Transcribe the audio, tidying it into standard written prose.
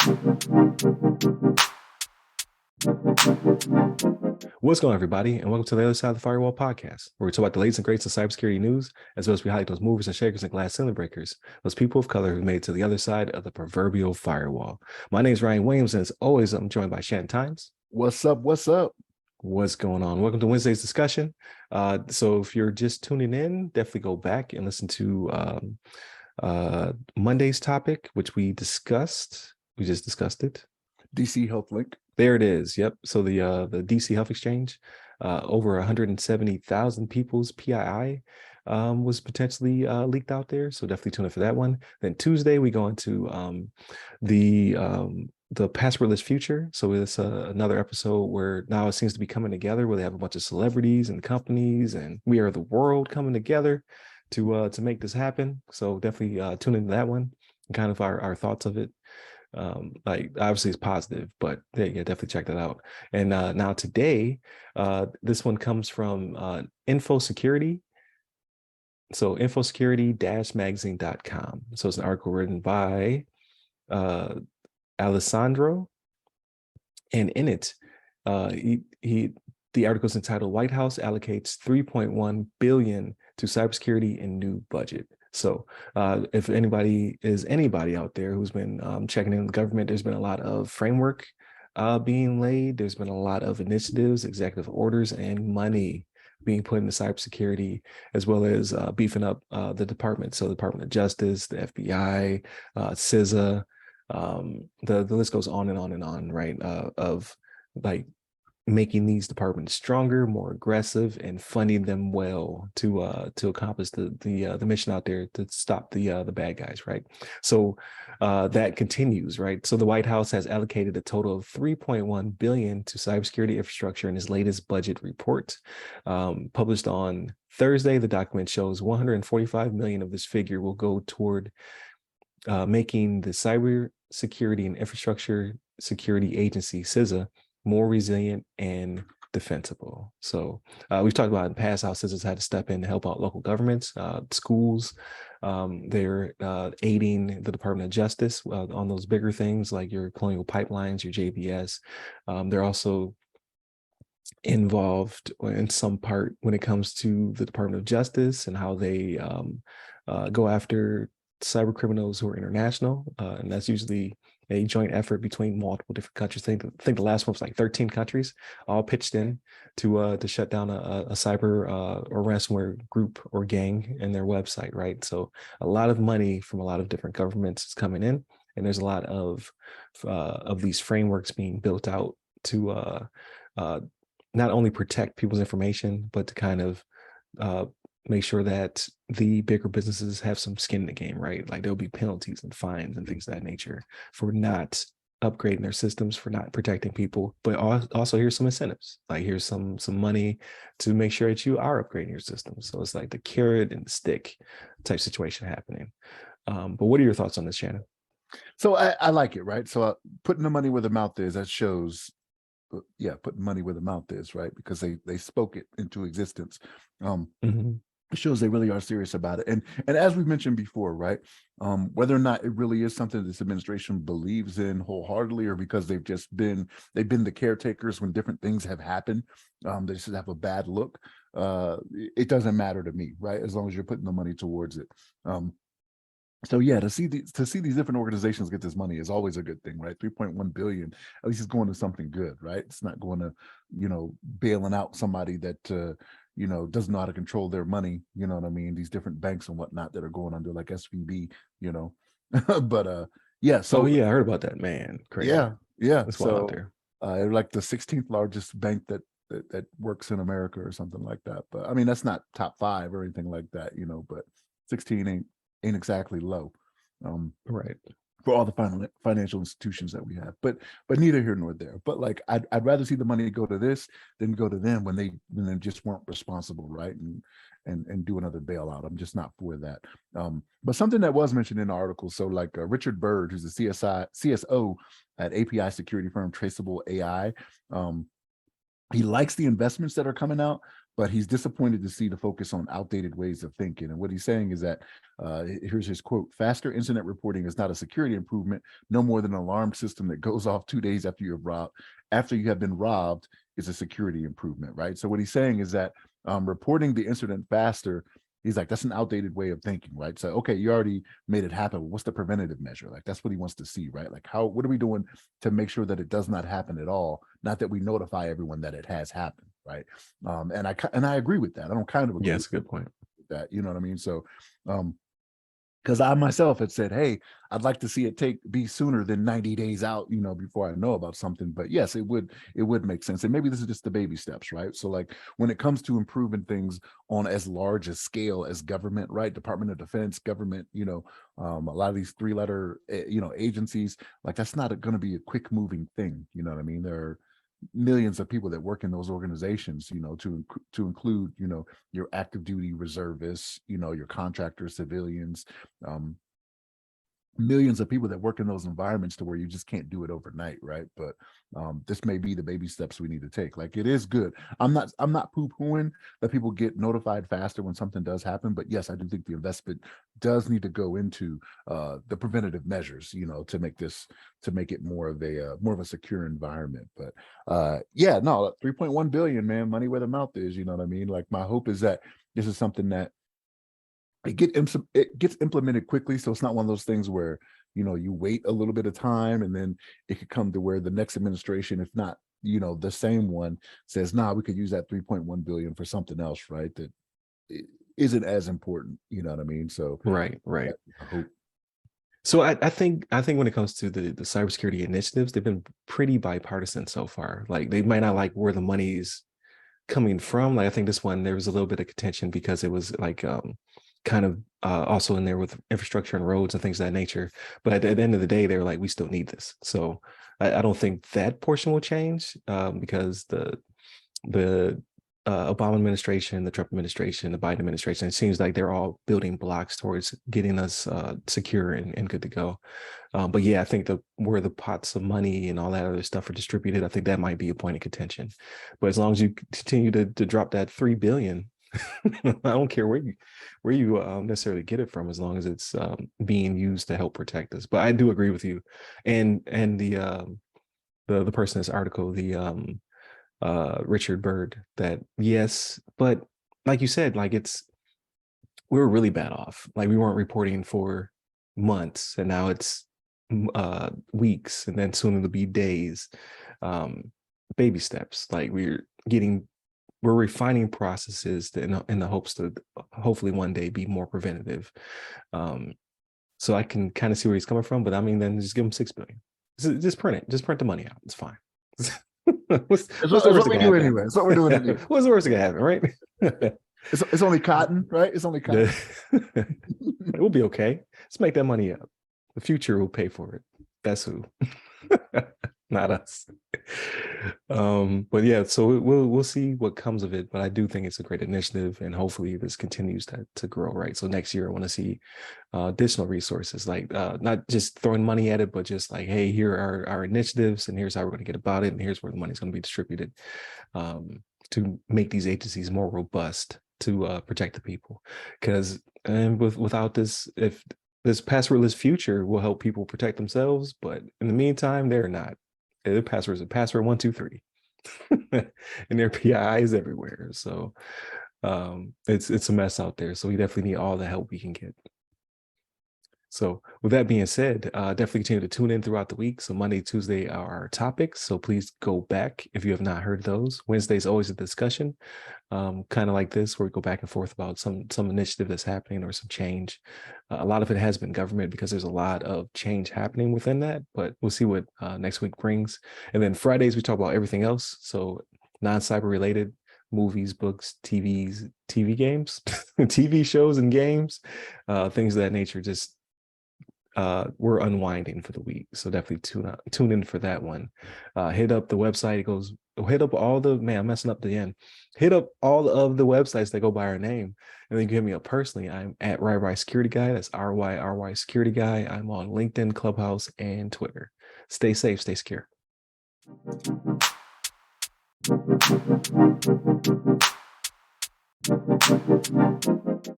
What's going on, everybody, and welcome to the other side of the Firewall podcast, where we talk about the latest and greatest of cybersecurity news, as well as we highlight those movers and shakers and glass ceiling breakers, those people of color who made it to the other side of the proverbial firewall. My name is Ryan Williams, and as always, I'm joined by Shannon Times. What's up? What's up? What's going on? Welcome to Wednesday's discussion. So if you're just tuning in, definitely go back and listen to Monday's topic, which we discussed. We just discussed it. DC Health Link. There it is. Yep. So the DC Health Exchange, over 170,000 people's PII was potentially leaked out there. So definitely tune in for that one. Then Tuesday we go into the passwordless future. So it's another episode where now it seems to be coming together, where they have a bunch of celebrities and companies and we are the world coming together to make this happen. So definitely tune into that one and kind of our thoughts of it. Like obviously it's positive, but yeah, definitely check that out. And now today, this one comes from Infosecurity. So infosecurity-magazine.com. So it's an article written by Alessandro, and in it, the article is entitled "White House Allocates $3.1 billion to Cybersecurity in New Budget." So if anybody out there who's been checking in the government, there's been a lot of framework being laid. There's been a lot of initiatives, executive orders, and money being put into cybersecurity, as well as beefing up the department. So the Department of Justice, the FBI, CISA, the list goes on and on and on, right? Of like making these departments stronger, more aggressive, and funding them well to accomplish the mission out there to stop the bad guys, right? So that continues, right? So the White House has allocated a total of $3.1 billion to cybersecurity infrastructure in its latest budget report, published on Thursday. The document shows $145 million of this figure will go toward making the Cybersecurity and Infrastructure Security Agency, CISA, more resilient and defensible. So we've talked about in the past how CISA's had to step in to help out local governments, schools. They're aiding the Department of Justice on those bigger things like your colonial pipelines, your JBS. They're also involved in some part when it comes to the Department of Justice and how they go after cyber criminals who are international, and that's usually a joint effort between multiple different countries. I think the last one was like 13 countries all pitched in to shut down a cyber or ransomware group or gang in their website, right? So a lot of money from a lot of different governments is coming in, and there's a lot of these frameworks being built out to not only protect people's information, but to kind of make sure that the bigger businesses have some skin in the game, right? Like there'll be penalties and fines and things of that nature for not upgrading their systems, for not protecting people. But also here's some incentives. Like here's some money to make sure that you are upgrading your system. So it's like the carrot and the stick type situation happening. But what are your thoughts on this, Shannon? So I like it, right? So putting the money where the mouth is, that shows, putting money where the mouth is, right? Because they spoke it into existence. It shows they really are serious about it. And as we've mentioned before, right, whether or not it really is something this administration believes in wholeheartedly, or because they've been the caretakers when different things have happened, they just have a bad look. It doesn't matter to me, right? As long as you're putting the money towards it. So yeah, to see these different organizations get this money is always a good thing, right? 3.1 billion, at least it's going to something good, right? It's not going to, bailing out somebody that doesn't know how to control their money, you know what I mean? These different banks and whatnot that are going under, like SVB, but yeah. So yeah, I heard about that, man. Crazy. Yeah. That's wild out there. Like the 16th largest bank that works in America or something like that. But I mean, that's not top 5 or anything like that, but 16 ain't exactly low, right, for all the financial institutions that we have, but neither here nor there. But like I'd rather see the money go to this than go to them when they just weren't responsible, right? And do another bailout. I'm just not for that. But something that was mentioned in the article, so like Richard Bird, who's the CSO at API security firm Traceable AI, he likes the investments that are coming out, but he's disappointed to see the focus on outdated ways of thinking. And what he's saying is that, here's his quote: "Faster internet reporting is not a security improvement, no more than an alarm system that goes off 2 days after you have been robbed is a security improvement," right? So what he's saying is that, reporting the incident faster, he's like, that's an outdated way of thinking, right? So, okay, you already made it happen. What's the preventative measure? Like, that's what he wants to see, right? Like, what are we doing to make sure that it does not happen at all? Not that we notify everyone that it has happened, right? And I agree with that. I don't kind of agree Yeah, with that's a good point. that. You know what I mean? So, um, because I myself had said, hey, I'd like to see it be sooner than 90 days out, before I know about something. But yes, it would make sense. And maybe this is just the baby steps, right? So like when it comes to improving things on as large a scale as government, right? Department of Defense, government, a lot of these three-letter, agencies, like that's not going to be a quick moving thing. You know what I mean? There are millions of people that work in those organizations, to include, your active duty reservists, your contractors, civilians, um, millions of people that work in those environments, to where you just can't do it overnight, right? But this may be the baby steps we need to take. Like, it is good. I'm not poo-pooing that people get notified faster when something does happen, but yes, I do think the investment does need to go into the preventative measures, to make it more of a secure environment. But yeah, no, 3.1 billion, man, money where the mouth is. You know what I mean? Like, my hope is that this is something that it gets implemented quickly, so it's not one of those things where you wait a little bit of time, and then it could come to where the next administration, if not the same one, says, nah, we could use that 3.1 billion for something else, right? That isn't as important. You know what I mean? So Right, right. I hope. So I think when it comes to the cybersecurity initiatives, they've been pretty bipartisan so far. Like, they might not like where the money's coming from. Like, I think this one, there was a little bit of contention because it was like kind of also in there with infrastructure and roads and things of that nature. But at the end of the day, they were like, we still need this. So I don't think that portion will change, because the Obama administration, the Trump administration, the Biden administration, it seems like they're all building blocks towards getting us secure and good to go. But yeah, I think where the pots of money and all that other stuff are distributed, I think that might be a point of contention. But as long as you continue to drop that 3 billion, I don't care where you necessarily get it from, as long as it's being used to help protect us. But I do agree with you, and the person in this article, the Richard Bird, that yes, but like you said, like we were really bad off. Like, we weren't reporting for months, and now it's weeks, and then soon it'll be days. Um, Baby steps. Like, we're refining processes in the hopes to hopefully one day be more preventative. So I can kind of see where he's coming from, but I mean, then just give him 6 billion. Just print it. Just print the money out. It's fine. what's, It's what's the what worst that we can do happen? anyway. It's what we're doing anyway. What's the worst that can happen, right? It's only cotton, right? It's only cotton. We'll be okay. Let's make that money up. The future will pay for it. That's who. Not us. But yeah, so we'll see what comes of it. But I do think it's a great initiative, and hopefully this continues to grow, right? So next year I want to see additional resources, like not just throwing money at it, but just like, hey, here are our initiatives, and here's how we're going to get about it, and here's where the money's going to be distributed, to make these agencies more robust to protect the people. Because without this, if this passwordless future will help people protect themselves, but in the meantime, they're not. Their passwords are password 123, and their PII is everywhere. So it's a mess out there. So we definitely need all the help we can get. So with that being said, definitely continue to tune in throughout the week. So Monday, Tuesday are our topics. So please go back if you have not heard those. Wednesday is always a discussion, kind of like this, where we go back and forth about some initiative that's happening or some change. A lot of it has been government, because there's a lot of change happening within that. But we'll see what next week brings. And then Fridays, we talk about everything else. So non-cyber related, movies, books, TV games, TV shows and games, things of that nature. Just we're unwinding for the week, so definitely tune in for that one. Hit up the website. Hit up all the, man, I'm messing up the end. Hit up all of the websites that go by our name, and then you can hit me up personally. I'm at RYRY Security Guy. That's RYRY Security Guy. I'm on LinkedIn, Clubhouse, and Twitter. Stay safe, stay secure.